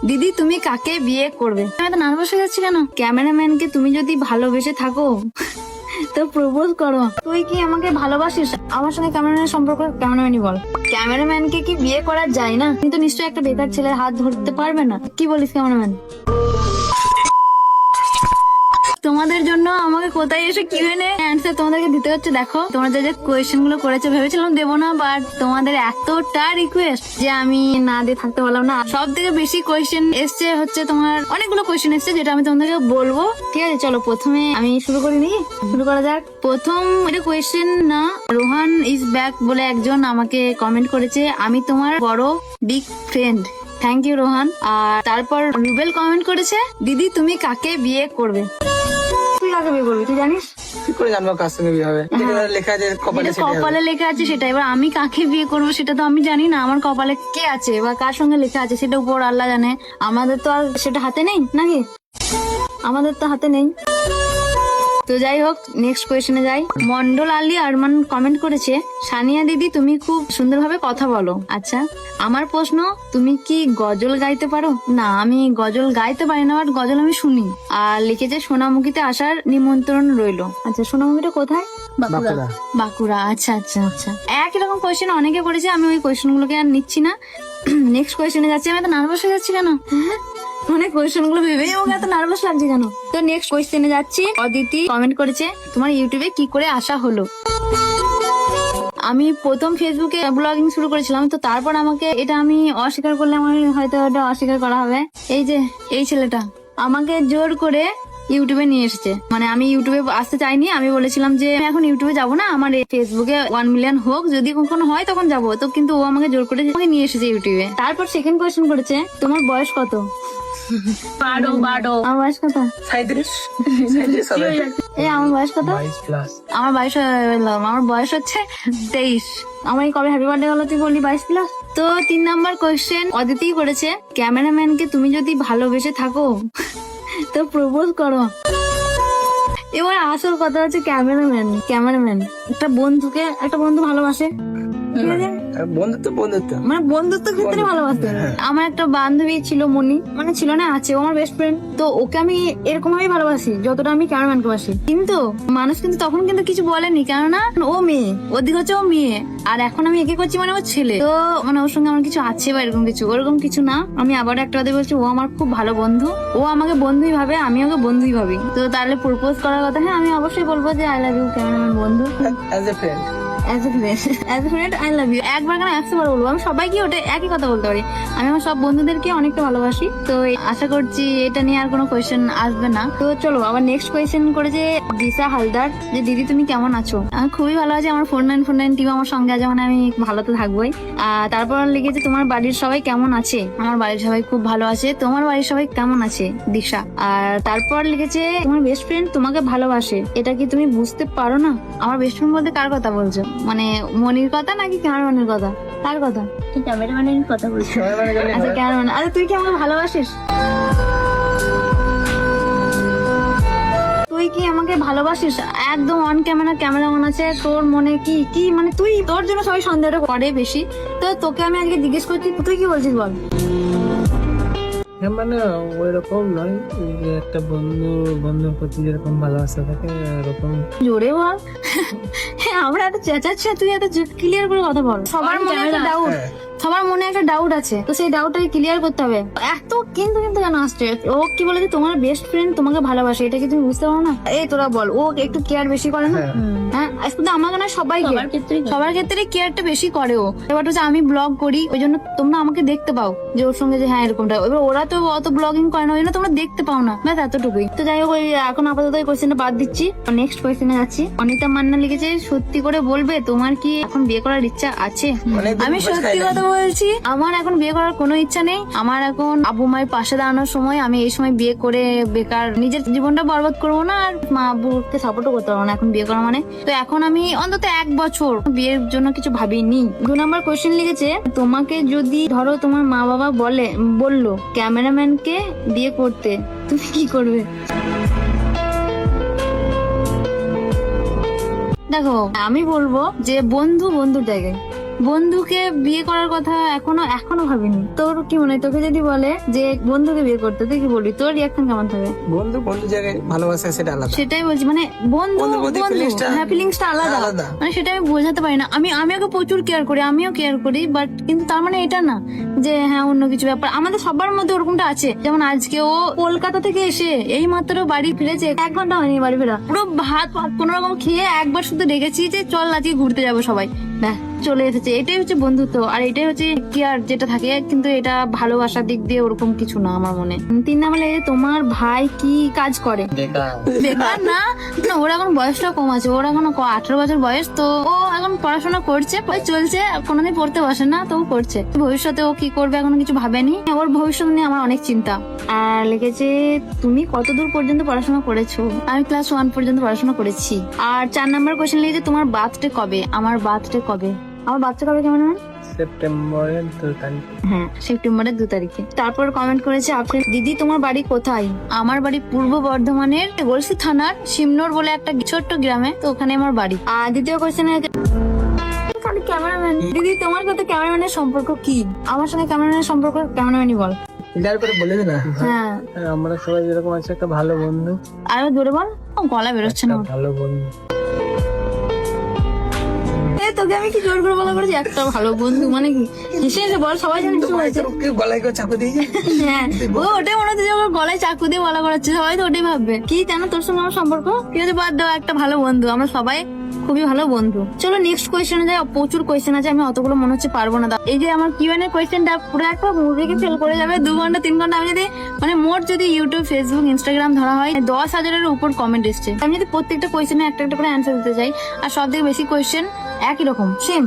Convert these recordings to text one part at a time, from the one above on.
দিদি তুমি কাকে বিয়ে করবে? আমি তো নার্ভাস হয়ে যাচ্ছি কেন? ক্যামেরাম্যানকে তুমি যদি ভালোবেসে থাকো তো প্রপোজ করো। তুই কি আমাকে ভালোবাসিস? আমার সঙ্গে ক্যামেরাম্যানের সম্পর্ক ক্যামেরাম্যানই বল। ক্যামেরাম্যানকে কি বিয়ে করা যায় না? কিন্তু নিশ্চয়ই একটা বেকার ছেলের হাত ধরতে পারবে না। কি বলিস ক্যামেরাম্যান? তোমাদের জন্য আমাকে কোথায় এসে কিউএনএ অ্যান্সার তোমাদেরকে দিতে হচ্ছে। দেখো তোমরা যে কোয়েশ্চেন গুলো করেছো, ভেবেছিলাম দেবো না, বাট তোমাদের এতটা রিকোয়েস্ট যে আমি না দিয়ে থাকতে পারলাম না। সব থেকে বেশি কোয়েশ্চেন এসছে হচ্ছে তোমার, অনেকগুলো কোয়েশ্চেন এসছে যেটা আমি তোমাদেরকে বলবো। ঠিক আছে, চলো প্রথমে আমি শুরু করা যাক। প্রথম এটা কোয়েশ্চেন না, রোহান ইজ ব্যাক বলে একজন আমাকে কমেন্ট করেছে, আমি তোমার বড় big friend. Thank you Rohan. আর তারপর রুবেল কমেন্ট করেছে, দিদি তুমি কাকে বিয়ে করবে? তুই কাকে বিয়ে করবি তুই জানিস? কি করে জানবো কার সঙ্গে বিয়ে হবে? যেটা লেখা আছে কপালে সেটাই হবে। কপালে লেখা আছে সেটা। এবার আমি কাকে বিয়ে করবো সেটা তো আমি জানি না। আমার কপালে কে আছে বা কার সঙ্গে লেখা আছে সেটা উপর আল্লাহ জানে। আমাদের তো আর সেটা হাতে নেই নাকি? আমাদের তো হাতে নেই। তো যাই হোক, নেক্সট কোয়েশ্চেনে যাই। মন্ডল আলী আরমান কমেন্ট করেছে, সানিয়া দিদি তুমি খুব সুন্দরভাবে কথা বলো। আচ্ছা, আমার প্রশ্ন, তুমি কি গজল গাইতে পারো? না, আমি গজল গাইতে পারি না, বাট গজল আমি শুনি। আর লিখেছে সোনামুখীতে আসার নিমন্ত্রণ রইলো। আচ্ছা, সোনামুখীটা কোথায়? বাঁকুড়া। বাঁকুড়া। আচ্ছা আচ্ছা আচ্ছা, একই রকম কোয়েশ্চেন অনেকে করেছে, আমি ওই কোয়েশ্চেন গুলোকে আর নিচ্ছি না। নেক্সট কোয়েশ্চেনে যাচ্ছি। আমি তো নার্ভাস হয়ে যাচ্ছি কেন? মানে কোয়েশ্চেন গুলো ভেবেই আমাকে এত নার্ভাস লাগছে কেন? তো নেক্সট কোয়েশ্চেনে যাচ্ছি। অদিতি কমেন্ট করেছে, তোমার ইউটিউবে কি করে আসা হলো? আমি প্রথম ফেসবুকে ব্লগিং শুরু করেছিলাম, তো তারপর আমাকে এটা আমি অস্বীকার করলে আমার হয়তো এটা অস্বীকার করা হবে। এই যে এই ছেলেটা আমাকে জোর করে ইউটিউবে নিয়ে এসেছে। মানে আমি ইউটিউবে আসতে চাইনি, আমি বলেছিলাম যে আমি এখন ইউটিউবে যাবো না, আমার ফেসবুকে 1 মিলিয়ন হোক, যদি কখনো হয় তখন যাবো। তো কিন্তু ও আমাকে জোর করে আমাকে নিয়ে এসেছে ইউটিউবে। তারপর সেকেন্ড কোয়েশ্চেন করেছে, তোমার বয়স কত? 12। আমার বয়স কত? 37 হবে। এই আমার বয়স কত? 22 প্লাস। আমার আমার বয়স হচ্ছে 23। আমার এই কবে হ্যাপি বার্থডে হলো তুই বললি 22 প্লাস? তো 3 নাম্বার কোয়েশ্চেন অদিতি করেছে, ক্যামেরাম্যানকে তুমি যদি ভালোবেসে থাকো তো প্রপোজ করো। এবার আসল কথা হচ্ছে ক্যামেরাম্যান একটা বন্ধু ভালোবাসে, ঠিক আছে? বন্ধুত্ব মানে বন্ধুত্ব ক্ষেত্রে ভালোবাসে। আমার একটা বান্ধবী ছিল মনি, মানে ছিল না, আছে, ও আমার বেস্ট ফ্রেন্ড। তো ওকে আমি এরকম ভাবেই ভালোবাসি যতটা আমি ক্যামেরাম্যানকে বাসি। কিন্তু মানুষ কিন্তু তখন কিন্তু কিছু বলেনি, কেননা ও মেয়ে, ওর দিকে হচ্ছে ও মেয়ে, আর এখন আমি একে করছি মানে ও ছেলে। তো মানে ওর সঙ্গে আমার কিছু আছে বা ওরকম কিছু না। আমি আবার একটা কথা বলছি, ও আমার খুব ভালো বন্ধু, ও আমাকে বন্ধুই ভাবে, আমি ওকে বন্ধুই ভাবি। তো তাহলে প্রপোজ করার কথা, হ্যাঁ আমি অবশ্যই বলবো যে আই লাভ ইউ ক্যামেরাম্যান বন্ধু। As a friend I love you. একবার কেন 100 বার বলবো? আমি সবাইকে ওটা একই কথা বলতে পারি। আমি আমার সব বন্ধুদেরকে অনেকটা ভালোবাসি। তো আশা করছি এটা নিয়ে আর কোনো কোয়েশ্চেন আসবে না। তো চলো আবার নেক্সট কোয়েশ্চেন করেছে দিশা হালদার, যে দিদি তুমি কেমন আছো? আমি খুবই ভালো আছি। আমার 4949 টিম আমার সঙ্গে আছে, মানে আমি ভালো তো থাকবোই। তারপর লিখেছে, তোমার বাড়ির সবাই কেমন আছে? আমার বাড়ির সবাই খুব ভালো আছে। তোমার বাড়ির সবাই কেমন আছে দিশা? আর তারপর লিখেছে, তোমার বেস্ট ফ্রেন্ড তোমাকে ভালোবাসে, এটা কি তুমি বুঝতে পারো না? আমার বেস্ট ফ্রেন্ড বলতে কার কথা বলছো? মানে মনির কথা নাকি ক্যামেরাম্যানের কথা? কার কথা? ক্যামেরাম্যানের কথা বলছো? আচ্ছা ক্যামেরাম্যান। আরে তুই কি আমাকে ভালোবাসিস? তুই কি আমাকে ভালোবাসিস? একদম অন ক্যামেরা ক্যামেরাম্যান আছে, তোর মনে কি মানে তুই, তোর জন্য সবাই সন্দেহটা করে বেশি। তো তোকে আমি আজকে জিজ্ঞেস করছি, তুই কি বলছিস বল? মানে ওইরকম নয়, যে একটা বন্ধুর প্রতি যেরকম ভালোবাসা থাকে এরকম। জোরে বল। হ্যাঁ, আমরা এত চেঁচাচ্ছি, তুই এত ক্লিয়ার করে কথা বল। সবার মনে একটা ডাউট, সবার মনে একটা ডাউট আছে, তো সেই ডাউটটাকে ক্লিয়ার করতে হবে। এত কিন্তু কেন আসছে? ও কি বলেছে, তোমার বেস্ট ফ্রেন্ড তোমাকে ভালোবাসে, এটা কি তুমি বুঝতে পারো না? এই তোরা বল, ও একটু কেয়ার বেশি করে না? হ্যাঁ, শুধু আমাকে না, সবার ক্ষেত্রে কেয়ারটা বেশি করে ও। এবার হচ্ছে আমি ব্লগ করি, ওই জন্য তোমরা আমাকে দেখতে পাও যে ওর সঙ্গে যে হ্যাঁ এরকমটা। এবার ওরা তো অত ব্লগিং করে না, ওই জন্য তোমরা দেখতে পাও না, ব্যাস এতটুকুই। তো যাই হোক, এখন আপাতত এই কোয়েশ্চেনটা বাদ দিচ্ছি। নেক্সট কোয়েশ্চেনে যাচ্ছি। অনিতা মান্না লিখেছে, সত্যি করে বলবে তোমার কি এখন বিয়ে করার ইচ্ছা আছে? আমি সত্যি কথা বলছি, আমার এখন বিয়ে করার কোনো ইচ্ছা নেই। আমার এখন আব্বু মায়ের পাশে দাঁড়ানোর সময়। আমি এই সময় বিয়ে করে বেকার নিজের জীবনটা বরবাদ করবো না, আর মা আব্বুকে সাপোর্টও করতে পারবো না এখন বিয়ে করা মানে। তো এখন আমি অন্তত 1 বছর বিয়ের জন্য কিছু ভাবিনি। 2 নম্বর কোয়েশ্চেন লিখেছে, তোমাকে যদি ধরো তোমার মা বাবা বললো ক্যামেরাম্যানকে বিয়ে করতে, তুমি কি করবে? দেখো আমি বলবো যে বন্ধুর জায়গায়, বন্ধুকে বিয়ে করার কথা এখনো ভাবিনি। তোর কি মনে হয়, তোকে যদি বলে যে বন্ধুকে বিয়ে করতে, তুই কি বলবি? তোর রিয়াকশন কেমন থাকে? বন্ধু জায়গায় ভালোবাসা সেটা আলাদা। সেটাই বলছি, মানে বন্ধু হ্যাঁ, ফিলিংসটা আলাদা। মানে সেটা আমি বোঝাতে পারি না। আমি ওকে প্রচুর কেয়ার করি, আমিও কেয়ার করি, বাট কিন্তু তার মানে এটা না যে হ্যাঁ অন্য কিছু ব্যাপার। আমাদের সবার মধ্যে ওরকমটা আছে। যেমন আজকে ও কলকাতা থেকে এসে এই মাত্র বাড়ি ফিরেছে, 1 ঘন্টা হয়নি বাড়ি ফেরা। পুরো ভাত কোন রকম খেয়ে একবার শুধু ডেকেছি যে চল আজকে ঘুরতে যাবো সবাই, না চলে এসেছে। এটাই হচ্ছে বন্ধুত্ব, আর এটাই হচ্ছে কেয়ার যেটা থাকে। কিন্তু এটা ভালোবাসার দিক দিয়ে ওরকম কিছু না আমার মনে। 3 নাম্বার, তোমার ভাই কি কাজ করে? বেকার না, ওর এখন বয়সটা কম আছে, ওর এখন 18 বছর বয়স। তো ও এখন পড়াশোনা করছে, চলছে, কোনোদিন পড়তে বসে না, তো ও করছে। ভবিষ্যতে ও কি করবে এখনো কিছু ভাবেনি। ওর ভবিষ্যৎ নিয়ে আমার অনেক চিন্তা। আর লিখেছে তুমি কতদূর পর্যন্ত পড়াশোনা করেছো? আমি ক্লাস 1 পর্যন্ত পড়াশোনা করেছি। আর 4 নাম্বার কোয়েশ্চেন লিখেছে তোমার বার্থডে কবে? আমার বার্থডে কবে? আমার বাচ্চা কবে কেমন হয়? সেপ্টেম্বরের 2 তারিখ। হ্যাঁ, সেপ্টেম্বরের 2 তারিখে। তারপর কমেন্ট করেছে আপনি, দিদি তোমার বাড়ি কোথায়? আমার বাড়ি পূর্ব বর্ধমানের গলসি থানার শিমনোর বলে একটা ছোট্ট গ্রামে, তো ওখানে আমার বাড়ি। আর দ্বিতীয় কোয়েশ্চেন, ক্যামেরাম্যান দিদি তোমার সাথে ক্যামেরাম্যানের সম্পর্ক কি? আমার সঙ্গে ক্যামেরাম্যানের সম্পর্ক, ক্যামেরাম্যানই বল। ক্লিয়ার করে বলে দে না। হ্যাঁ, আমরা সবাই যেরকম আছে, একটা ভালো বন্ধু। আরো জোরে বল, গলা বেরোচ্ছে না। ভালো বন্ধু। তোকে আমি কি জোর করে বলা করেছি? একটা ভালো বন্ধু মানে কি? হেসে হেসে বল, সবাই জানে কি হয়েছে। গলায় করে চাকু দিয়ে হ্যাঁ, ও ওটাই মনে হচ্ছে যে আমার গলায় চাকু দিয়ে বলা করাচ্ছে। সবাই তো ওটাই ভাববে কি জানো তোর সঙ্গে আমার সম্পর্ক কি হচ্ছে। বাদ দাও, একটা ভালো বন্ধু, আমরা সবাই খুবই ভালো বন্ধু। চলো নেক্সট কোয়েশ্চেনে যাই। প্রচুর কোয়েশ্চেন আছে, আমি অতগুলো মনে হচ্ছে পারবো না। এই যে আমার কিউএনএ কোয়েশ্চেনটা পুরো একটা মুভিকে ফেল করে যাবে। 2 ঘন্টা 3 ঘন্টা আমি যদি মানে মোট যদি ইউটিউব, ফেসবুক, ইনস্টাগ্রাম ধরা হয় 10,000-এর উপর কমেন্ট এসছে। আমি যদি প্রত্যেকটা কোয়েশ্চেনে একটা একটা করে অ্যান্সার দিতে চাই, আর সব থেকে বেশি কোয়েশ্চেন একই রকম, সেম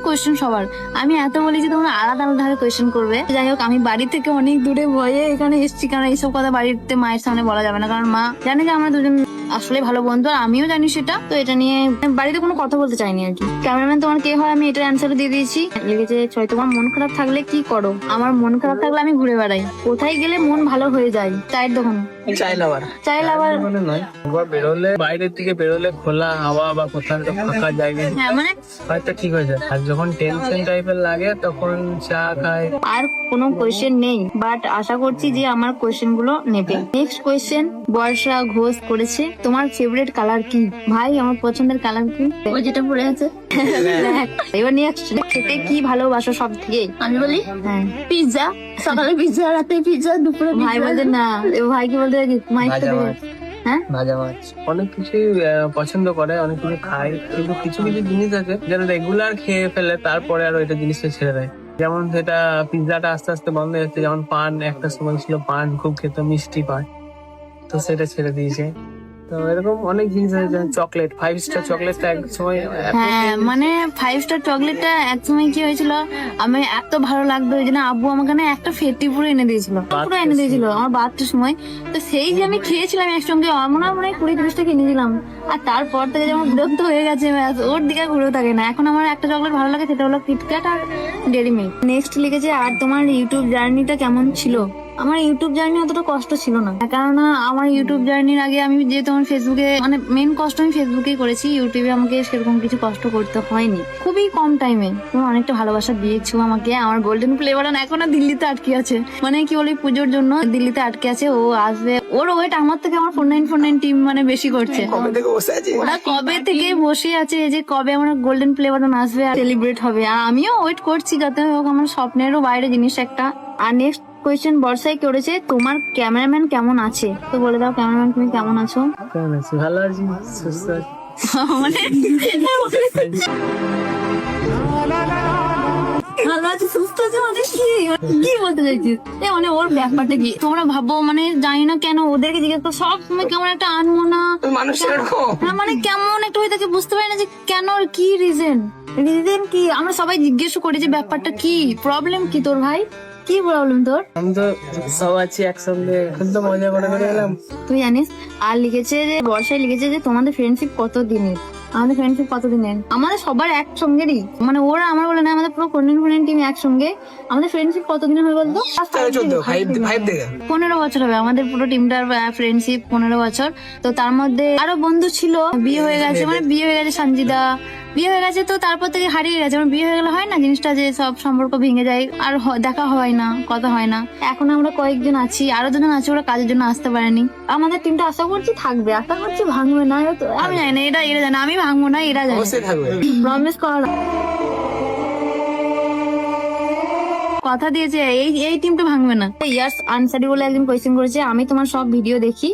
কোয়েশ্চেন সবার। আমি এত বলি যে তোমরা আলাদা আলাদা ভাবে কোয়েশ্চেন করবে। যাই হোক, আমি বাড়ি থেকে অনেক দূরে ভয়ে এখানে এসেছি, কারণ এইসব কথা বাড়িতে মায়ের সামনে বলা যাবে না, কারণ মা জানে যে আমরা দুজন আসলে ভালো বন্ধু, আর আমিও জানি সেটা। তো এটা নিয়ে বাড়িতে কোনো কথা বলতে চাইনি আর কি। ক্যামেরাম্যান তোমার কে হয়? আমি এটার অ্যান্সার দিয়ে দিয়েছি। লিখেছে ছয়, তোমার মন খারাপ থাকলে কি করো? আমার মন খারাপ থাকলে আমি ঘুরে বেড়াই। কোথায় গেলে মন ভালো হয়ে যায়? চায়ের দোকান। চাইলে আবার মানে নয়, বেরোলে বাইরের দিকে বেরোলে খোলা হাওয়া বা কোথাও একটা ফাঁকা জায়গায় হ্যাঁ মানে হয়তো ঠিক হয়ে যায়। আর যখন টেনশন টাইপের লাগে তখন চা খাই। আর কোনো কোয়েশ্চেন নেই, বাট আশা করছি যে আমার কোয়েশ্চেন গুলো নেবে। নেক্সট কোয়েশ্চেন বর্ষা ঘোষ করেছে, তোমার ফেভারিট কালার কি? ভাই আমার পছন্দের কালার কি? ও যেটা পরে আছে। এবার নেক্সট, খেতে কি ভালোবাসো সব থেকে? আমি বলি হ্যাঁ পিৎজা। সকালে পিৎজা, রাতে পিৎজা, দুপুরে ভাই বলতে না। ভাই কি বলতে মাইক হ্যাঁ ভাজা মাছ অনেক কিছুই পছন্দ করে, অনেক কিছু খায়, কিন্তু কিছু কিছু জিনিস আছে যেটা রেগুলার খেয়ে ফেলে তারপরে আর ওইটা জিনিসটা ছেড়ে দেয়। যেমন সেটা পিৎজাটা আস্তে আস্তে বন্ধ হয়ে যাচ্ছে। যেমন পান, একটা সময় ছিল পান খুব খেত, মিষ্টি পান, তো সেটা ছেড়ে দিয়েছে। তো এরকম অনেক জিনিস আছে, যেমন চকলেট, 5 স্টার চকলেটটা এক সময় হ্যাঁ মানে 5 স্টার চকলেটটা এক সময় কি হয়েছিল, আমি এত ভালো লাগতো ওই জন্য আব্বু আমাকে না একটা ফেটি পুরো এনে দিয়েছিল, পুরো এনে দিয়েছিল আমার বাচ্চার সময়। তো সেই যে আমি খেয়েছিলাম একসঙ্গে, আমরা মনে হয় 20-30 টাকা কিনে দিলাম। আর তারপর থেকে যেমন বিরক্ত হয়ে গেছে, ওর দিকে ঘুরেও থাকে না। এখন আমার একটা চকলেট ভালো লাগে, সেটা হলো কিটক্যাট আর ডেরি মিল্ক। নেক্সট লিখেছে আর তোমার ইউটিউব জার্নিটা কেমন ছিল? আমার ইউটিউব জার্নি অতটা কষ্ট ছিল না, কারণ আমার ইউটিউব জার্নির আগে আমি যেহেতু আমার ফেসবুকে মানে মেন কষ্ট আমি ফেসবুকেই করেছি। ইউটিউবে আমাকে সেরকম কিছু কষ্ট করতে হয়নি, খুবই কম টাইমে। তুমি অনেকটা ভালোবাসা দিয়েছো আমাকে। আমার গোল্ডেন প্লে বাটন এখনো দিল্লিতে আটকে আছে, মানে কি বলি পুজোর জন্য দিল্লিতে আটকে আছে। ও আসবে, ওর ওয়েট আমার থেকে আমার 4949 টিম মানে বেশি করছে। ওরা কবে থেকে বসে আছে যে কবে আমার গোল্ডেন প্লে বাটন আসবে আর সেলিব্রেট হবে। আর আমিও ওয়েট করছি, যাতে হোক আমার স্বপ্নেরও বাইরে জিনিস একটা। আর নেক্সট কোয়েশ্চেন বর্ষাই করেছে, তোমার ক্যামেরাম্যান কেমন আছে? তো বলে দাও ক্যামেরাম্যান তুমি কেমন আছো? কেমন আছি? ভালো আছি, সুস্থ আছি। মানে ভালো আছে, সুস্থ আছে মানে কি বলতে চাইছিস? মানে ওর ব্যাপারটা কি তোমরা ভাবো, মানে জানি না কেন ওদেরকে জিজ্ঞেস করো সব সময় কেমন একটা আনমনা মানে কেমন একটা হয়ে থাকে, বুঝতে পারি না যে কেন, আর কি রিজন কি। আমরা সবাই জিজ্ঞেস করি যে ব্যাপারটা কি, প্রবলেম কি তোর ভাই, কি প্রবলেম তোর? আমি তো সব আছি একসঙ্গে, এখন তো মজা করে করে এলাম, তুই জানিস। আর লিখেছে যে বর্ষায় লিখেছে যে তোমাদের ফ্রেন্ডশিপ কত দিনের? আমাদের ফ্রেন্ডশিপ কত দিনের? আমাদের সবার একসঙ্গেরই, মানে ওরা আমার বলে না, আমাদের পুরো কোরিয়ান টিম একসঙ্গে। আমাদের ফ্রেন্ডশিপ কতদিনের হয় বলতো? 15 বছর হবে আমাদের পুরো টিমটার ফ্রেন্ডশিপ, 15 বছর। তো তার মধ্যে আরো বন্ধু ছিল, বিয়ে হয়ে গেছে, মানে বিয়ে হয়ে গেছে। সঞ্জিদা, বিয়ে হয়ে গেছে তো তারপর থেকে হারিয়ে গেছে। আমার বিয়ে হয়ে গেলে হয় না জিনিসটা, যে সব সম্পর্ক ভেঙে যায় আর দেখা হয় না, কথা হয় না। এখন আমরা কয়েকজন আছি, আরো দুজন আছে, ওরা কাজের জন্য আসতে পারেনি। আমাদের টিমটা আশা করছি থাকবে, আশা করছি ভাঙবে না। আমি জানি না, এরা জানে আমি ভাঙবো না, এরা জানে। অবশ্যই থাকবে। প্রমিস করা কথা দিয়েছে এই টিমটা ভাঙবে না। ইয়াস আনসারি বলে একদিন কোয়েশ্চেন করেছে, আমি তোমার সব ভিডিও দেখি,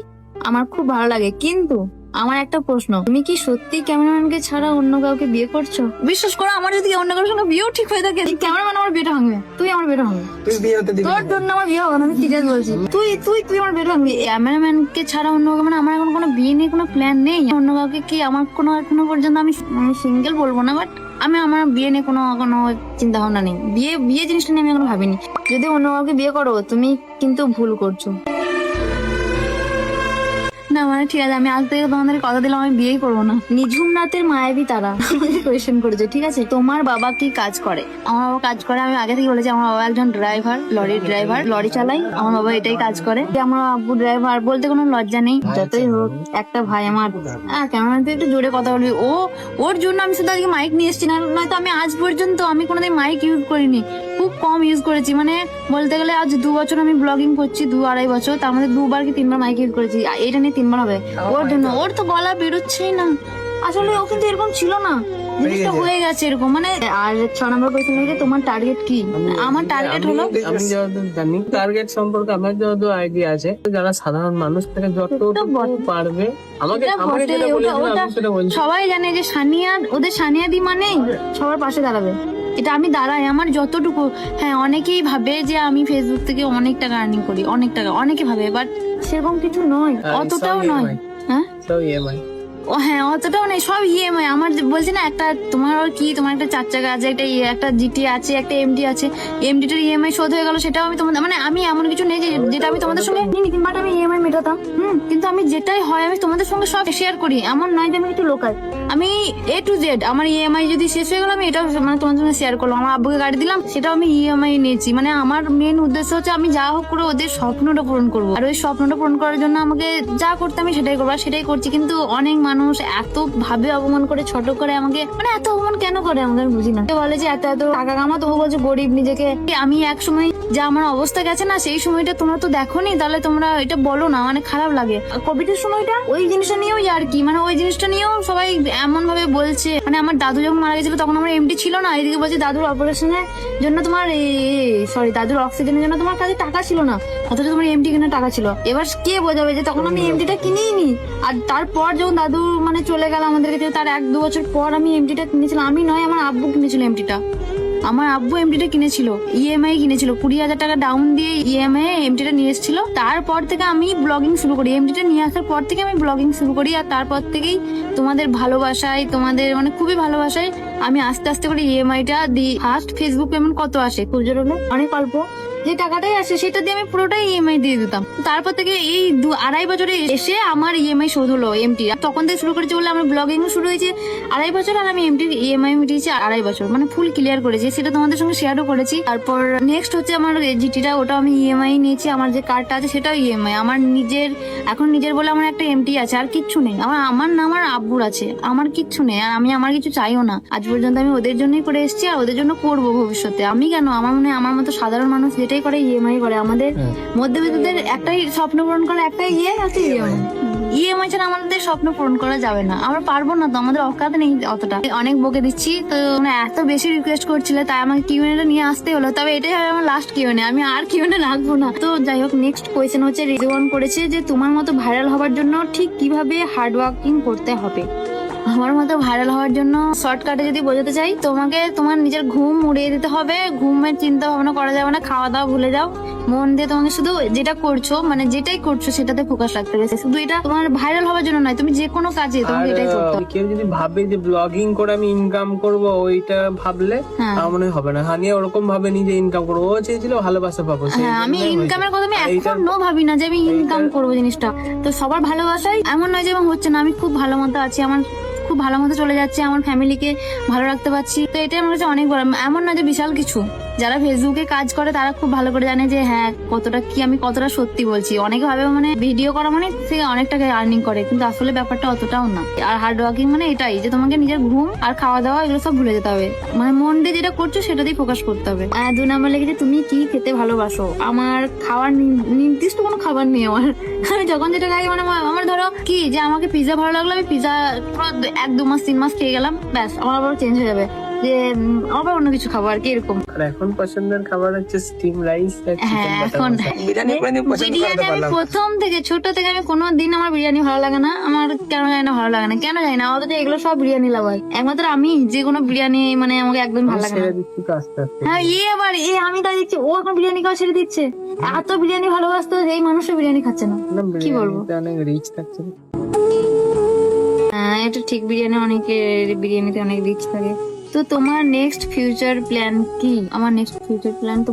আমার খুব ভালো লাগে, কিন্তু আমার একটা প্রশ্ন, তুমি কি সত্যি ক্যামেরাম্যানকে ছাড়া অন্য কাউকে বিয়ে করছো? বিশ্বাস করো, আমার যদি অন্য কারোর সঙ্গে বিয়েও ঠিক হয়ে থাকে, ক্যামেরাম্যান আমার বিয়েটা ভাঙবে, তুই আমার বিয়েটা ভাঙবে। তুই বিয়ে হতে দিবি? তোর জন্য আমার বিয়ে হবে না, আমি সিরিয়াস বলছি। তুই আমার বিয়েটা ভাঙবি। ক্যামেরাম্যানকে ছাড়া অন্য কাউকে, মানে আমার এখন কোনো বিয়ে নিয়ে কোনো প্ল্যান নেই। অন্য কাউকে কি আমার কোনো এখনো পর্যন্ত আমি সিঙ্গেল বলবো না, বাট আমার বিয়ে নিয়ে কোনো চিন্তা ভাবনা নেই। বিয়ে জিনিসটা নিয়ে আমি এখনো ভাবিনি। যদি অন্য কাউকে বিয়ে করো, তুমি কিন্তু ভুল করছো। না মানে ঠিক আছে, আমি আজ থেকে তোমাদের কথা দিলাম আমি বিয়েই করবো না। নিঝুম রাতের মায়াবী তারা আমাকে কোয়েশ্চেন করেছে, ঠিক আছে, তোমার বাবা কি কাজ করে? আমার বাবা কাজ করে, আমি আগে থেকে বলেছি, আমার বাবা একজন ড্রাইভার, লরির ড্রাইভার, লরি চালাই। আমার বাবা এটাই কাজ করে। আমার আব্বু ড্রাইভার, বলতে কোনো লজ্জা নেই। যতই হোক একটা ভাই আমার। হ্যাঁ, কেমন তুই একটু জোরে কথা বলবি। ওর জন্য আমি শুধু আজকে মাইক নিয়ে এসেছি, না নয়তো আমি আজ পর্যন্ত আমি কোনোদিন মাইক ইউজ করিনি, খুব কম ইউজ করেছি। মানে বলতে গেলে আজ 2 বছর আমি ব্লগিং করছি, 2-2.5 বছর, তার মধ্যে 2বার কি 3বার মাইক ইউজ করেছি। এটা নিয়ে 3বার হবে। ওর জন্য, ওর তো গলা বেরোচ্ছেই না। আসলে ও কিন্তু এরকম ছিল না, জিনিসটা হয়ে গেছে এরকম। মানে আর 6 নম্বর কোয়েশ্চেন হচ্ছে তোমার টার্গেট কি? আমার টার্গেট হলো, আমি যতদূর জানি টার্গেট সম্পর্কে আমার যতদূর আইডিয়া আছে, যারা সাধারণ মানুষ থেকে যতটুকু পারবে আমাকে যেটা বলেছিল আমি সেটা বলছি। সবাই জানে যে ওদের সানিয়াদি মানে সবার পাশে দাঁড়াবে। এটা আমি দাঁড়াই আমার যতটুকু। হ্যাঁ, অনেকেই ভাবে যে আমি ফেসবুক থেকে অনেক টাকা আর্নিং করি, অনেক টাকা, অনেকে ভাবে, বাট সেরকম কিছু নয়, অতটাও নয়। হ্যাঁ, সব ইএমআই। ও হ্যাঁ, অতটাও নেই, সব ইএমআই। আমার বলছি না, একটা তোমার তোমার একটা 4 চাকা আছে, একটা জিটি আছে, একটা এমডি আছে, এমডিটার ইএমআই শোধ হয়ে গেল, সেটাও আমি তোমাদের, মানে আমি এমন কিছু নেই যেটা আমি তোমাদের সঙ্গে বাট আমি ইএমআই মেটাতাম। কিন্তু আমি যেটাই হয় আমি তোমাদের সঙ্গে সব শেয়ার করি, এমন নয় যে আমি একটু লোকাল। আমি A to Z, আমার ইএমআই যদি শেষ হয়ে গেল আমি এটাও মানে তোমাদের সঙ্গে শেয়ার করলাম। আমার আব্বুকে গাড়ি দিলাম, সেটাও আমি ইএমআই নিয়েছি। মানে আমার মেন উদ্দেশ্য হচ্ছে আমি যা হোক করে ওদের স্বপ্নটা পূরণ করবো, আর ওই স্বপ্নটা পূরণ করার জন্য আমাকে যা করতে আমি সেটাই করবো, আর সেটাই করছি। কিন্তু অনেক মানুষ এত ভাবে অপমান করে, ছোট করে আমাকে, মানে এত অপমান কেন করে আমাকে আমি বুঝি না। বলে যে এত টাকা কামা, তবু বলছে গরিব নিজেকে। আমি এক সময় যা আমার অবস্থা গেছে না, সেই সময়টা তোমরা তো দেখোনি, তাহলে তোমরা এটা বলো না, মানে খারাপ লাগে। কোভিডের সময়টা ওই জিনিসটা নিয়েও আর কি, মানে ওই জিনিসটা নিয়েও সবাই এমন ভাবে বলছে। মানে আমার দাদু যখন মারা গেছিল তখন আমার এমডি ছিল না, এদিকে বলছে দাদুর অপারেশনের জন্য তোমার দাদুর অক্সিজেনের জন্য তোমার কাছে টাকা ছিল না, অথচ তোমার এমডি কেনার টাকা ছিল। এবার কে বোঝাবে যে তখন আমি এমডিটা কিনেই নি। আর তারপর যখন দাদু মানে চলে গেল আমাদের কাছে, তার 1-2 বছর পর আমি এমডিটা কিনেছিলাম। আমি নয়, আমার আব্বু কিনেছিল এমডিটা। আমার আব্বু এমডিটা কিনেছিল, ইএমআই কিনেছিল, 20,000 টাকা ডাউন দিয়ে ইএমআই এমডিটা নিয়ে এসেছিল। তারপর থেকে আমি ব্লগিং শুরু করি, এমডিটা নিয়ে আসার পর থেকে আমি ব্লগিং শুরু করি। আর তারপর থেকেই তোমাদের ভালোবাসায়, তোমাদের মানে খুবই ভালোবাসায় আমি আস্তে আস্তে করে ইএমআইটা দিই। ফার্স্ট ফেসবুক পেমেন্ট কত আসে পুজোর হলে, অনেক অল্প, যে টাকাটাই আসে সেটা দিয়ে আমি পুরোটাই ইএমআই দিয়ে দিতাম। তারপর থেকে এই 2-2.5 বছরে এসে আমার ইএমআই শোধ হলো এমটি। তখন থেকে শুরু করেছি বলে আমার ব্লগিং শুরু হয়েছে 2.5 বছর, আর আমি এমটির ইএমআই মিটিয়েছি 2.5 বছর, মানে ফুল ক্লিয়ার করেছি। সেটা তোমাদের সঙ্গে শেয়ারও করেছি। তারপর নেক্সট হচ্ছে আমার জিটিটা, ওটা আমি ইএমআই নিয়েছি। আমার যে কার্ডটা আছে সেটাও ইএমআই। আমার নিজের বলে আমার একটা এমটি আছে, আর কিচ্ছু নেই। আমার না আমার আব্বুর আছে, আমার কিচ্ছু নেই। আর আমি আমার কিছু চাইও না, আজ পর্যন্ত আমি ওদের জন্যই করে এসেছি, আর ওদের জন্য করবো ভবিষ্যতে। আমি কেন, আমার মনে হয় আমার মতো সাধারণ মানুষ যেটাই করে ইএমআই করে। আমাদের মধ্যবিত্তদের একটাই স্বপ্ন পূরণ করা, একটাই আছে ইএমআই। ইএমআই ছাড়া আমাদের স্বপ্ন পূরণ করা যাবে না। আমরা পারবো না তো, আমাদের অকাত নেই অতটা। অনেক বকে দিচ্ছি তো, এত বেশি রিকোয়েস্ট করছিলে তাই আমাকে কিউএনএটা নিয়ে আসতে হলো। তবে এটাই হবে আমার লাস্ট কিউএনএ, আমি আর কিউএনএ রাখবো না। তো যাই হোক, নেক্সট কোয়েশ্চেন হচ্ছে, রিজওয়ান করেছে যে তোমার মতো ভাইরাল হওয়ার জন্য ঠিক কিভাবে হার্ড ওয়ার্কিং করতে হবে। আমার মতো ভাইরাল হওয়ার জন্য শর্টকাটে যদি বোঝাতে চাই, তোমাকে তোমার নিজের ঘুম উড়িয়ে দিতে হবে। ঘুমের চিন্তা ভাবনা করা যাবে না, খাওয়া দাওয়া ভুলে যাও, মন দিয়ে তোমাকে শুধু যেটা করছো, মানে যেটাই করছো সেটাতে ফোকাস রাখতে হবে। শুধু এটা তোমার ভাইরাল হওয়ার জন্য নয়, তুমি যে কোনো কাজে তোমাকে এটাই করতে হবে। কেউ যদি ভাবে যে ব্লগিং করে আমি ইনকাম করব, ওইটা ভাবলে আমার মনে হবে না। হানিয়া ওরকম ভাবে নিজে ইনকাম করবো, ও চেয়েছিল ভালোবাসা পাবো। হ্যাঁ, আমি ইনকামের কথা আমি এখনো ভাবি না যে আমি ইনকাম করবো জিনিসটা। তো সবার ভালোবাসাই এমন নয় যে আমার হচ্ছে না, আমি খুব ভালো মতো আছি, আমার খুব ভালো মতো চলে যাচ্ছে, আমার ফ্যামিলিকে ভালো রাখতে পারছি। তো এটা আমার কাছে অনেক বড়, এমন নয় যে বিশাল কিছু। যারা ফেসবুকে কাজ করে তারা খুব ভালো করে জানে যে হ্যাঁ আমি কতটা সত্যি বলছি। অনেকে ভাবে মানে ভিডিও করা মানে সে অনেক টাকা আর্নিং করে, কিন্তু আসলে ব্যাপারটা অতটাও না। আর হার্ড ওয়ার্কিং মানে এটাই যে তোমাকে নিজের ঘুম আর খাওয়া দাওয়া এগুলো সব ভুলে যেতে হবে, মানে মন দিয়ে যেটা করছো সেটাতেই ফোকাস করতে হবে। 2 নম্বর লিখেছে তুমি কি খেতে ভালোবাসো। আমার খাওয়ার নির্দিষ্ট কোনো খাবার নেই আমার। আমি যখন যেটা খাই মানে আমার ধরো কি যে আমাকে পিৎজা ভালো লাগলো, আমি পিৎজা 1-2 মাস 3 মাস খেয়ে গেলাম, ব্যাস আমার আবার চেঞ্জ হয়ে যাবে যে আবার অন্য কিছু খাবো আর কি এরকম। আর এখন পছন্দের খাবার হচ্ছে স্টিম রাইস। হ্যাঁ এখন বিরিয়ানি কোনোদিন পছন্দ বিরিয়ানি করতে আমি পারলাম না। প্রথম থেকে ছোট থেকে আমি কোনোদিন আমার বিরিয়ানি ভালো লাগে না, আমার কেন জানি না ভালো লাগে না, কেন জানি না। অথচ এগুলো সব বিরিয়ানি লাভার, একমাত্র আমি যে কোনো বিরিয়ানি মানে আমাকে একদম ভালো লাগে না। ছেড়ে দিচ্ছি তো আস্তে আস্তে। হ্যাঁ আবার আমি তাই দেখছি ও এখন বিরিয়ানি খাওয়া ছেড়ে দিচ্ছে। এত বিরিয়ানি ভালোবাসতো এই মানুষও বিরিয়ানি খাচ্ছে না, কি বলবো। বিরিয়ানিতে অনেক রিচ থাকছে। হ্যাঁ এটা ঠিক, বিরিয়ানিতে অনেক রিচ থাকে। তো তোমার নেক্সট ফিউচার প্ল্যান কি? আমার নেক্সট ফিউচার প্ল্যান তো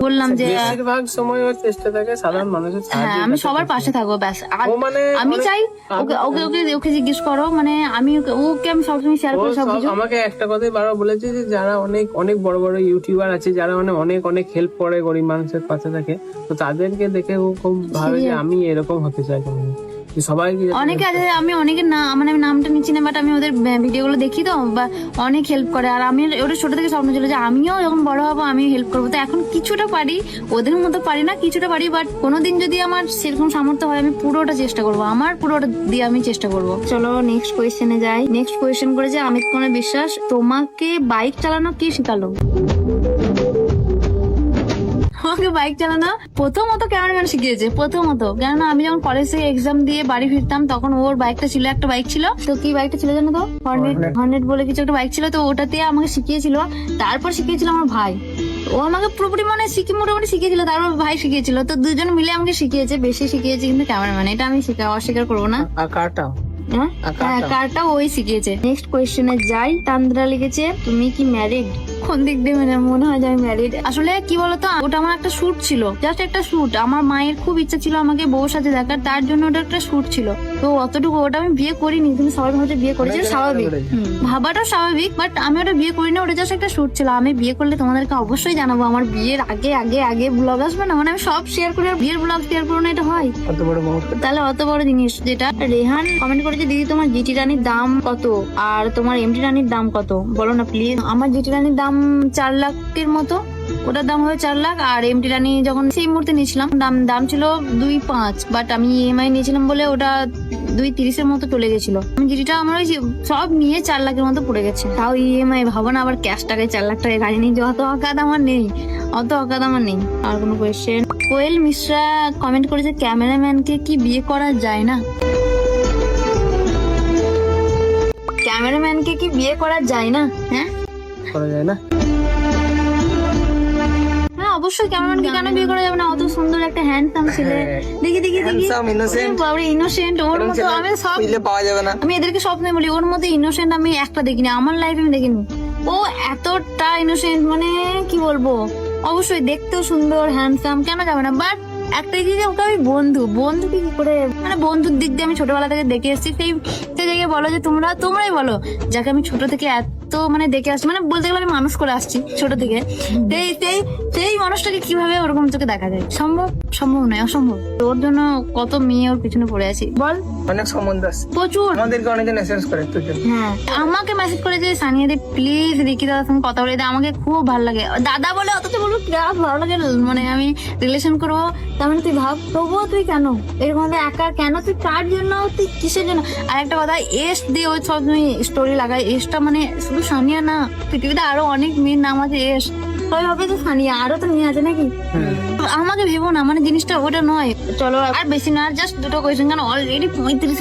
বললাম যে বেশিরভাগ সময় ওর চেষ্টা থাকে সাধারণ মানুষের হ্যাঁ সাহায্য। আমি সবার পাশে থাকবো ব্যাস। আর ও মানে আমি চাই ওকে জিজ্ঞেস করো, মানে ওকে আমি সবসময় শেয়ার করি সবকিছু। আমাকে একটা কথাই বারবার বলেছে যে যারা অনেক বড় বড় ইউটিউবার আছে, যারা মানে অনেক হেল্প করে গরিব মানুষের পাশে থাকে, তো তাদেরকে দেখে ও খুব ভাবে যে আমি এরকম হতে চাই। সবাইকে অনেকে আছে, আমি অনেকের না মানে আমি নামটা নিচ্ছি না, বাট আমি ওদের ভিডিওগুলো দেখি তো, বা অনেক হেল্প করে। আর আমি ওটা ছোট থেকে স্বপ্ন ছিল যে আমিও যখন বড় হবো আমি হেল্প করবো। তো এখন কিছুটা পারি, ওদের মতো পারি না, কিছুটা পারি, বাট কোনোদিন যদি আমার সেরকম সামর্থ্য হয় আমি পুরোটা চেষ্টা করবো, আমার পুরোটা দিয়ে আমি চেষ্টা করবো। চলো নেক্সট কোয়েশ্চেনে যাই। নেক্সট কোয়েশ্চেন করেছে অমিত কুমার বিশ্বাস, তোমাকে বাইক চালানো কি শিখালো? আমাকে বাইক চালানো প্রথমত ক্যামেরাম্যান শিখিয়েছে, প্রথমত। কেননা আমি যখন কলেজ থেকে এক্সাম দিয়ে বাড়ি ফিরতাম তখন ওর বাইকটা ছিল, একটা বাইক ছিল। তো কি বাইকটা ছিল জানো তো? হর্নেট বলে কিছু একটা বাইক ছিল, তো ওটাতে আমাকে শিখিয়েছিল। তারপর শিখিয়েছিল আমার ভাই, ও আমাকে পুরোপুরি মানে মোটামুটি শিখিয়েছিল, তারপর ভাই শিখিয়েছিল। তো দুজন মিলে আমাকে শিখিয়েছে, বেশি শিখিয়েছে কিন্তু ক্যামেরাম্যান, এটা আমি অস্বীকার করবো না। আঁকাটা হ্যাঁ কারটা ওই শিখিয়েছে। নেক্সট কোয়েশ্চেনে যাই। তান্দ্রা লিখেছে তুমি কি ম্যারিড? কোন দিক দিয়ে মানে মনে হয় যে আমি ম্যারিড? আসলে কি বলতো, ওটা আমার একটা শুট ছিল, জাস্ট একটা শুট। আমার মায়ের খুব ইচ্ছা ছিল আমাকে বউর সাথে দেখার, তার জন্য ওটা একটা শুট ছিল। তো অতটুকু, ওটা আমি বিয়ে করিনি, কিন্তু সবাই ভাবছে বিয়ে করেছে, স্বাভাবিক, ভাবাটাও স্বাভাবিক, বাট আমি ওটা বিয়ে করিনি, ওটা জাস্ট একটা শুট ছিল। আমি বিয়ে করলে তোমাদেরকে অবশ্যই জানাবো। আমার বিয়ের আগে ব্লগ আসবে না, মানে আমি সব শেয়ার করি, আর বিয়ের ব্লগ শেয়ার করবো না, এটা হয়? কত বড় মুহূর্ত। তাহলে অত বড় জিনিস যেটা। রেহান কমেন্ট করেছে দিদি তোমার জিটি রানীর দাম কত আর তোমার এমটি রানীর দাম কত বলো না প্লিজ। আমার জিটি রানীর দাম 4 লাখের মতো, ওটার দাম হবে 4 লাখ। আর এমটি রানী যখন সেই মুহূর্তে নিয়েছিলাম দাম ছিল 2.5, বাট আমি ইএমআই নিয়েছিলাম বলে ওটা 2.30 মতো চলে গেছিল। জিটিটা আমার ওই সব নিয়ে 4 লাখের মতো পড়ে গেছে, তাও ইএমআই। ভাবো না, আবার ক্যাশ টাকায় 4 লাখ টাকায় গাড়ি নিয়ে অত অকাত আমার নেই, আর কোনো কোয়েশ্চেন। কোয়েল মিশ্রা কমেন্ট করেছে ক্যামেরাম্যানকে কি বিয়ে করা যায় না? ক্যামেরাম্যানকে কি বিয়ে করা যায় না? হ্যাঁ করা যায় না। হ্যাঁ অবশ্যই, ক্যামেরাম্যানকে কেন বিয়ে করা যাবে না? অত সুন্দর একটা হ্যান্ডসাম ছেলে, দেখি Handsome, innocent। বাবরে ইনোসেন্ট, ওর মতো আমি সব মিলে পাওয়া যাবে না। আমি এদেরকে স্বপ্নে বলি, ওর মতো ইনোসেন্ট আমি একটা দেখিনি আমার লাইফে, আমি দেখিনি। ও এতটা ইনোসেন্ট, মানে কি বলবো। অবশ্যই দেখতেও সুন্দর, হ্যান্ডসাম, কেন যাবে না? বাট একটা জিনিস, ওকে আমি বন্ধুকে কি করে, মানে বন্ধুর দিক দিয়ে আমি ছোটবেলা থেকে দেখে এসেছি। সেই জায়গায় বলো যে তোমরাই বলো, যাকে আমি ছোট থেকে এত মানে দেখে আসছি, মানে বলতে গেলে আমি মানুষ করে আসছি ছোট থেকে, সেই মানুষটাকে কিভাবে ওরকম চোখে দেখা যায়? সম্ভব নয়, অসম্ভব। ওর জন্য কত মেয়ে ওর পিছনে পড়ে আছি বল। অনেক সম্বন্ধ আছে, প্রচুর। আমাদেরকে অনেকে মেসেজ করে তোর জন্য। হ্যাঁ আমাকে মেসেজ করেছে সানিয়া দি প্লিজ রিকি দাদার সঙ্গে কথা বলে দে, আমাকে খুব ভালো লাগে। দাদা বলে অথচ বলবো ভালো লাগে, মানে আমি রিলেশন করবো, তার মানে তুই ভাব। তবুও তুই কেন এরকম ভাবে একা, কেন তুই কার জন্য, তুই কিসের জন্য? আর একটা কথা, এস দিয়ে ওই সব স্টোরি লাগায়, এসটা মানে শুধু সানিয়া না, পৃথিবীতে আরো অনেক মেয়ের নাম আছে এস, সবাই ভাবে যে সানিয়া, আরো তো মেয়ে আছে নাকি? আমাকে ভেবো না, মানে জিনিসটা ওটা নয়। চলো আর বেশি না, জাস্ট দুটো কোয়েশ্চেন, কারণ অলরেডি 35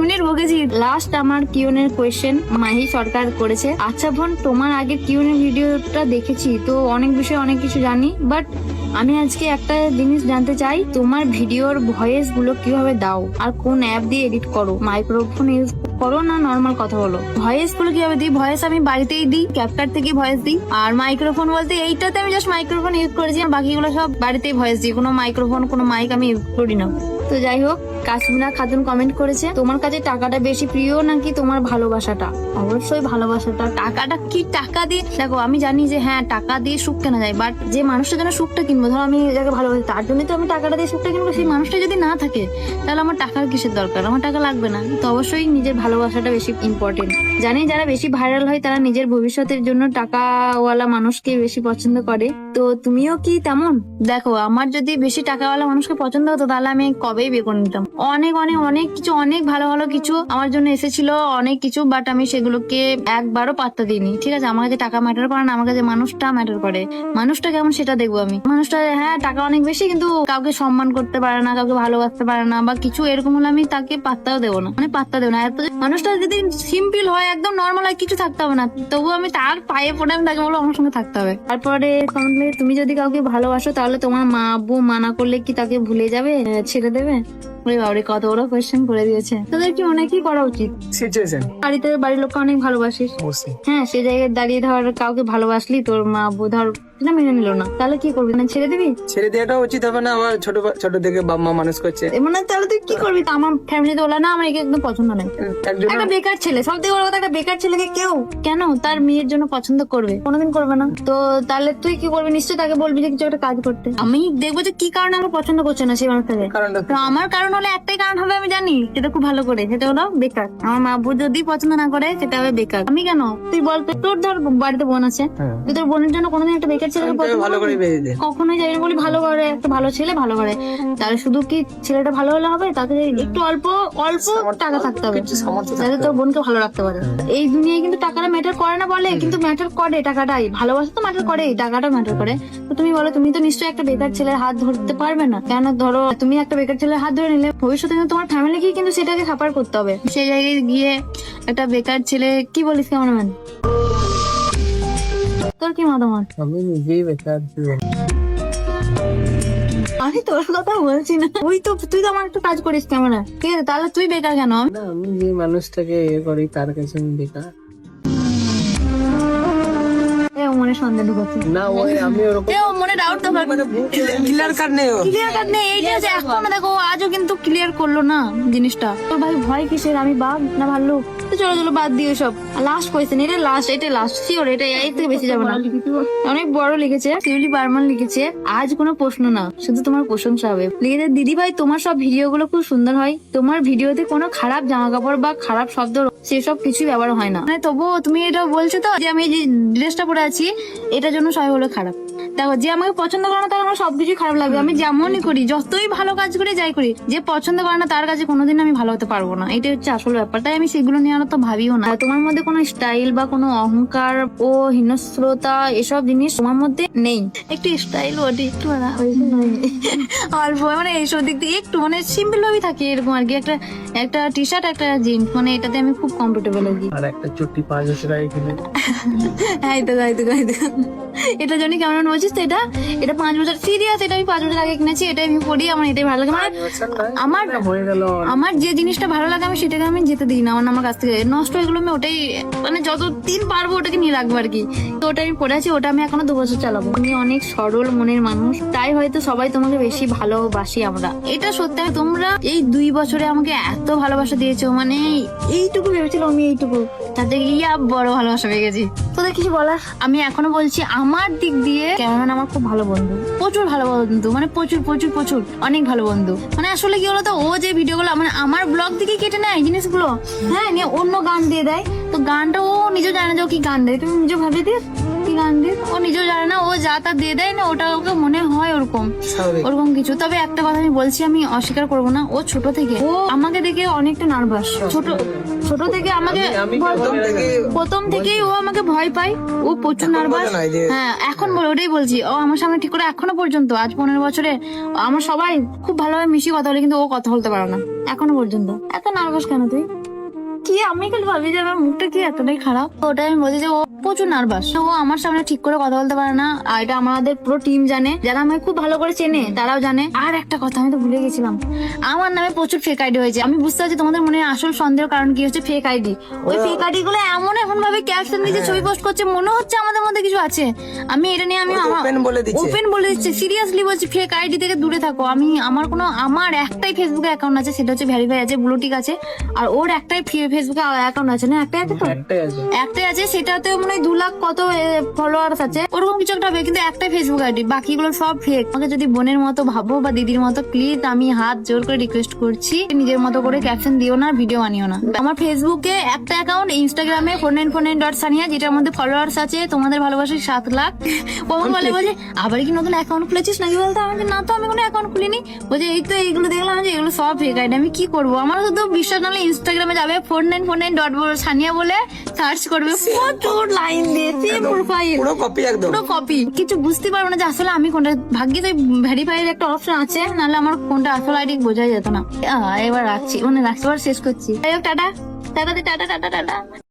মিনিট বকেছি। লাস্ট আমার কিউএনএর কোয়েশ্চেন মাহি সরকার করেছে। আচ্ছা বোন, তোমার আগে কিউএনএ ভিডিওটা দেখেছি, তো অনেক বিষয়ে অনেক কিছু জানি, বাট আমি আজকে একটা জিনিস জানতে চাই, তোমার ভিডিওর ভয়েস গুলো কিভাবে দাও আর কোন অ্যাপ দিয়ে এডিট করো? মাইক্রোফোন ইউজ করো না নর্মাল কথা বলো। ভয়েস গুলো কিভাবে দিই? ভয়েস আমি বাড়িতেই দিই, ক্যাপকাট থেকে ভয়েস দিই। আর মাইক্রোফোন বলতে এইটাতে আমি জাস্ট মাইক্রোফোন ইউজ করেছি, আর বাকিগুলো সব বাড়িতেই ভয়েস দিই। কোনো মাইক্রোফোন কোনো মাইক আমি ইউজ করি না। তো যাই হোক, কাশ্মীরা খাতুন কমেন্ট করেছে, তোমার কাছে টাকাটা বেশি প্রিয় নাকি তোমার ভালোবাসাটা? অবশ্যই ভালোবাসাটা। টাকাটা কি টাকা দিয়ে, দেখো আমি জানি যে হ্যাঁ টাকা দিয়ে সুখ কেনা যায়, বাট যে মানুষটার জন্য সুখটা কিনবো, ধরো আমি যাকে ভালোবাসি তার জন্য তো আমি টাকাটা দিয়ে সুখটা কিনবো। সেই মানুষটা যদি না থাকে তাহলে আমার টাকার কিসের দরকার? আমার টাকা লাগবে না। তো অবশ্যই নিজের ভালোবাসাটা বেশি ইম্পর্টেন্ট। জানি যারা বেশি ভাইরাল হয় তারা নিজের ভবিষ্যতের জন্য টাকাওয়ালা মানুষকে বেশি পছন্দ করে। তো তুমিও কি তেমন? দেখো, আমার যদি বেশি টাকাওয়ালা মানুষকে পছন্দ হতো তাহলে আমি কবেই বিয়ে করে নিতাম। অনেক অনেক অনেক কিছু, অনেক ভালো ভালো কিছু আমার জন্য এসেছিল, অনেক কিছু, বাট আমি সেগুলোকে একবারও পাত্তা দিইনি। ঠিক আছে, আমার কাছে টাকা ম্যাটার করে না, আমার কাছে মানুষটা ম্যাটার করে। মানুষটা কেমন সেটা দেখবো আমি। মানুষটা হ্যাঁ টাকা অনেক বেশি কিন্তু কাউকে সম্মান করতে পারে না, কাউকে ভালোবাসতে পারে না বা কিছু এরকম হলে আমি তাকে পাত্তাও দেবো না, মানে পাত্তা দেবো না। এত মানুষটা যদি সিম্পল হয়, একদম নর্মাল হয়, কিছু থাকতে হবে না, তবু আমি তার পায়ে পড়ে আমি তাকে বলবো আমার সঙ্গে থাকতে হবে। তারপরে তুমি যদি কাউকে ভালোবাসো তাহলে তোমার মা আব্বু মানা করলে কি তাকে ভুলে যাবে, ছেড়ে দেবে? ওরে বাবারে, কত বড় কোয়েশ্চেন করে দিয়েছে। তোদের কি মনে হয় কি করা উচিত? সিচুয়েশন বাড়ির লোককে অনেক ভালোবাসিস, অবশ্যই। হ্যাঁ, সে জায়গায় দাঁড়িয়ে ধর কাউকে ভালোবাসলি, তোর মা আব্বু ধর না মেনে নিল না, তাহলে কি করবি? না ছেড়ে দিবি? ছেড়ে দেওয়াটা উচিত হবে না? আমার ছোট থেকে বাবা মা মানুষ করছে। মানে তাহলে তুই কি করবি? তা আমার ফ্যামিলিতে বলা না, আমার একে একদম পছন্দ নয়। একজন একটা বেকার ছেলে, সব থেকে বড় কথা, একটা বেকার ছেলেকে কেউ কেন তার মেয়ের জন্য পছন্দ করবে? কোনোদিন করবে না। তো তাহলে তুই কি করবি? নিশ্চয়ই তাকে বলবি যে কিছু একটা কাজ করতে। আমি দেখবো যে কি কারণে আমার পছন্দ করছে না সেই মানুষটাকে। কারণটা তো আমার কারণ হলে একটাই কারণ হবে, আমি জানি সেটা খুব ভালো করে, সেটা হলো বেকার। আমার মা আব্বু যদি পছন্দ না করে সেটা হবে বেকার। আমি কেন? তুই বল, তোর ধর বাড়িতে বোন আছে, তুই তোর বোনের জন্য কোনোদিন একটা বেকার ছেলেকে পছন্দ ভালো করে বেঁধে দে। কখনোই যাই না। বলি ভালো করে, একটা ভালো ছেলে ভালো করে, তাহলে শুধু কি ছেলেটা ভালো হলে হবে? তাকে একটু অল্প অল্প টাকা থাকতে হবে যাতে তোর বোনকে ভালো রাখতে পারে। এই দুনিয়ায় কিন্তু টাকাটা ম্যাটার করে না বলে, কিন্তু ম্যাটার করে টাকাটাই। ভালোবাসা তো ম্যাটার করে, টাকাটা ম্যাটার করে। তো তুমি বলো, তুমি তো নিশ্চয়ই একটা বেকার ছেলের হাত ধরতে পারবে না। কেন? ধরো তুমি একটা বেকার ছেলের হাত ধরে নিলে, ভবিষ্যতে কিন্তু তোমার ফ্যামিলিকে কিন্তু সেটাকে সাফার করতে হবে। সেই জায়গায় গিয়ে একটা বেকার ছেলে কি বলিস? কেমন মান? তোর কি মতামত? আমি নিজেই বেকার। আমি তোর কথা বলছি না, তুই তো আমার একটু কাজ করিস ক্যামেরা, ঠিক আছে? তাহলে তুই বেকার কেন? না, আমি যে মানুষটাকে করি তার কাছে আমি বেকার মনে সন্দেহ ঢুকাচ্ছে না। ওই আমি ওরকম মনে ডাউট তো ক্লিয়ার কাট নেই। ক্লিয়ার কাট নেই। এইটা যে এখন দেখো আজও কিন্তু ক্লিয়ার করলো না জিনিসটা। তোর ভাই ভয় কিসের? আমি বাঘ না ভাল্লুক? তো চলো বাদ দিয়ে সব। লাস্ট কোয়েশ্চেন, এটা লাস্ট শিওর, এটা এই থেকে বেশি যাবে না। অনেক বড় লিখেছে, শিউলি বার্মান লিখেছে, আজ কোনো প্রশ্ন না, শুধু তোমার প্রশংসা হবে। লিখেছে, দিদি ভাই তোমার সব ভিডিও গুলো খুব সুন্দর হয়, তোমার ভিডিওতে কোনো খারাপ জামা কাপড় বা খারাপ শব্দ সেসব কিছুই ব্যবহার হয় না। মানে তবুও তুমি এটা বলছো তো যে আমি যে ড্রেসটা পরে আছি এটার জন্য সবাই বলে খারাপ। দেখো, যে আমাকে পছন্দ করে না তার আমার সবকিছু খারাপ লাগবে। আমি যেমনই করি, যতই ভালো কাজ করি, যাই করি, যে পছন্দ করে না তার কাছে কোনোদিন আমি ভালো হতে পারবো না। এটা হচ্ছে আসল ব্যাপার। তাই আমি সেগুলো নিয়ে আর তো ভাবিও না। তোমার মধ্যে কোনো স্টাইল বা কোনো অহংকার ও হিংস্রতা এসব জিনিস তোমার মধ্যে নেই। একটু স্টাইল ওটি একটু অল্প, মানে এইসব দিক দিয়ে একটু মানে সিম্পল ভাবে থাকি এরকম আর কি। একটা টি শার্ট, একটা জিন্স, মানে এটাতে আমি খুব কমফোর্টেবল আর কি। আর একটা চুটি 5,000 টাকা কিনে। এটা জানি কেমন বলছিস তো? এটা 5 বছর সিরিয়াস, এটা আমি 5 বছর আগে কিনেছি, এটা আমি পড়ি, আমার এটাই ভালো লাগে। মানে হয়ে গেল। আমার যে জিনিসটা ভালো লাগে আমি সেটাকে আমি যেতে দিই না। আমার কাছ থেকে নষ্ট হয়ে গেলো আমি ওটাই, মানে যতদিন পারবো ওটাকে নিয়ে রাখবো আর কি। তো ওটা আমি পড়ে আছি, ওটা আমি এখনো 2 বছর চালাবো। তুমি অনেক সরল মনের মানুষ, তাই হয়তো সবাই তোমাকে বেশি ভালোবাসি আমরা। এটা সত্যি, তোমরা এই 2 বছরে আমাকে এত ভালোবাসা দিয়েছো, মানে এইটুকু ভেবেছিল আমি, এইটুকু তাতে ইয়া বড় ভালোবাসা পেয়ে গেছি। তোদের কিছু বলার? আমি এখনো বলছি, আমার দিক দিয়ে ক্যামেরাম্যান আমার খুব ভালো বন্ধু, প্রচুর ভালো বন্ধু, মানে প্রচুর প্রচুর প্রচুর অনেক ভালো বন্ধু। মানে আসলে কি বলতো, ও যে ভিডিওগুলো মানে আমার ব্লগ থেকে কেটে নেয় জিনিসগুলো, হ্যাঁ, নিয়ে অন্য গান দিয়ে দেয়। তো গানটা ও নিজেও জানে যে ও কি গান দেয়, তুমি নিজেও ভাবে দিয়ে কি গান দিয়ে, ও নিজেও জানে না, ও যা তা দিয়ে দেয় না, ওটা ওকে মনে হয় ওরকম কিছু। তবে একটা কথা আমি বলছি, আমি অস্বীকার করবো না, ও ছোট থেকে ও আমাকে দেখে অনেকটা নার্ভাস। ছোট থেকে আমাকে প্রথম থেকেই ও আমাকে ভয় পায়, ও প্রচুর নার্ভাস। হ্যাঁ, এখন ওটাই বলছি, ও আমার সামনে ঠিক করে এখনো পর্যন্ত আজ 15 বছরে আমার সবাই খুব ভালোভাবে মিশি কথা বলে, কিন্তু ও কথা বলতে পারে না এখনো পর্যন্ত। এত নার্ভাস কেন তুই? কি আমি খালি ভাবি যে আমার মুখটা কি এতটাই খারাপ। ওটাই আমি বলছি যে ও প্রচুর নার্ভাস। ও আমার সামনে ঠিক করে কথা বলতে পারে না, আর এটা আমাদের পুরো টিম জানে, যারা আমাকে খুব ভালো করে চেনে তারাও জানে। আর একটা কথা আমি তো ভুলে গেছিলাম, আমার নামে প্রচুর ফেক আইডি হয়েছে। আমি বুঝতে পারছি তোমাদের মনে আসল সন্দেহ কারণ কি হচ্ছে, ফেক আইডি। ওই ফেক আইডি গুলো এমন ভাবে ক্যাপশন দিচ্ছে, ছবি পোস্ট করছে, মনে হচ্ছে আমাদের মধ্যে কিছু আছে। আমি এটা নিয়ে আমি ওপেন বলে দিচ্ছে। ওপেন বলে দিচ্ছে, সিরিয়াসলি বলছি ফেক আইডি থেকে দূরে থাকো। আমার একটাই ফেসবুকে অ্যাকাউন্ট আছে, সেটা হচ্ছে ভেরিফাই আছে, ব্লু টিক আছে। আর ওর একটাই ফেসবুকে অ্যাকাউন্ট আছে না, একটাই আছে তো, একটাই আছে, সেটাতে মনে হয় 2 লাখ কত ফলোয়ার্স আছে, ওরকম কিছু একটা হবে, কিন্তু একটাই ফেসবুক আইডি, বাকিগুলো সব ফেক। আমাকে যদি বোনের মতো ভাবো বা দিদির মতো, প্লিজ আমি হাত জোর করে রিকোয়েস্ট করছি, নিজের মতো করে ক্যাপশন দিও না, ভিডিও বানিও না। আমার ফেসবুকে একটা অ্যাকাউন্ট, ইনস্টাগ্রামে 4949.সানিয়া, যেটার মধ্যে ফলোয়ার্স আছে তোমাদের ভালোবাসায় 7 লাখ। কখন বলে বলছে আবার কি নতুন অ্যাকাউন্ট খুলেছিস নাকি, বলতে আমি না তো, আমি কোনো অ্যাকাউন্ট খুলিনি। বলছে এই তো এইগুলো দেখলাম যে এগুলো সব ফেক আইডি। আমি কি করবো? আমার শুধু বিশ্বাস না হলে ইনস্টাগ্রামে যাবে, 4949.সানিয়া বলে সার্চ করবে, প্রচুর লাইন দিয়েছে প্রোফাইল, পুরো কপি, একদম পুরো কপি। কিছু বুঝতে পারবো না যে আসলে আমি কোনটা। ভাগ্যে তো ভেরিফাইয়ের একটা অপশন আছে, নাহলে আমার কোনটা আসল আইডি বোঝাই যেত না। এবার রাখছি, রাখছি, এবার শেষ করছি। Tata tata tata tata tata.